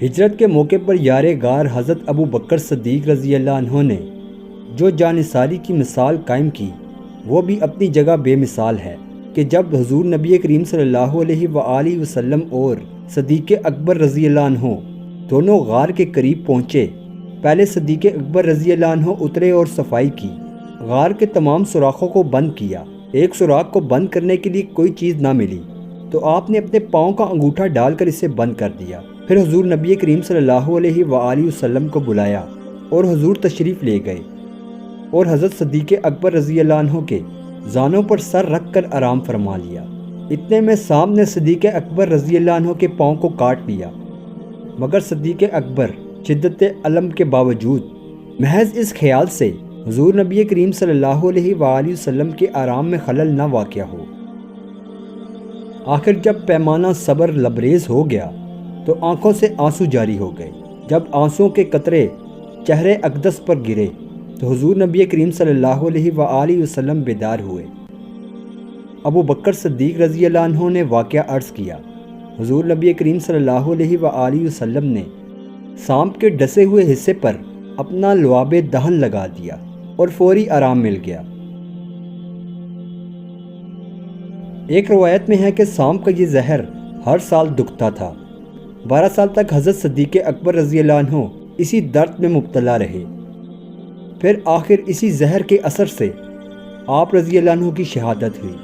ہجرت کے موقع پر یار غار حضرت ابو بکر صدیق رضی اللہ عنہ نے جو جانثاری کی مثال قائم کی وہ بھی اپنی جگہ بے مثال ہے کہ جب حضور نبی کریم صلی اللہ علیہ وآلہ وسلم اور صدیق اکبر رضی اللہ عنہ دونوں غار کے قریب پہنچے، پہلے صدیق اکبر رضی اللہ عنہ اترے اور صفائی کی، غار کے تمام سوراخوں کو بند کیا۔ ایک سوراخ کو بند کرنے کے لیے کوئی چیز نہ ملی تو آپ نے اپنے پاؤں کا انگوٹھا ڈال کر اسے بند کر دیا۔ پھر حضور نبی کریم صلی اللہ علیہ وآلہ وسلم کو بلایا اور حضور تشریف لے گئے اور حضرت صدیق اکبر رضی اللہ عنہ کے زانوں پر سر رکھ کر آرام فرما لیا۔ اتنے میں سانپ نے صدیق اکبر رضی اللہ عنہ کے پاؤں کو کاٹ لیا، مگر صدیق اکبر شدت علم کے باوجود محض اس خیال سے حضور نبی کریم صلی اللہ علیہ وآلہ وسلم کے آرام میں خلل نہ واقع ہو۔ آخر جب پیمانہ صبر لبریز ہو گیا تو آنکھوں سے آنسو جاری ہو گئے۔ جب آنسوؤں کے قطرے چہرے اقدس پر گرے تو حضور نبی کریم صلی اللہ علیہ وآلہ وسلم بیدار ہوئے۔ ابو بکر صدیق رضی اللہ عنہ نے واقعہ عرض کیا۔ حضور نبی کریم صلی اللہ علیہ وآلہ وسلم نے سانپ کے ڈسے ہوئے حصے پر اپنا لعاب دہن لگا دیا اور فوری آرام مل گیا۔ ایک روایت میں ہے کہ سانپ کا یہ زہر ہر سال دکھتا تھا۔ 12 سال تک حضرت صدیق اکبر رضی اللہ عنہ اسی درد میں مبتلا رہے، پھر آخر اسی زہر کے اثر سے آپ رضی اللہ عنہ کی شہادت ہوئی۔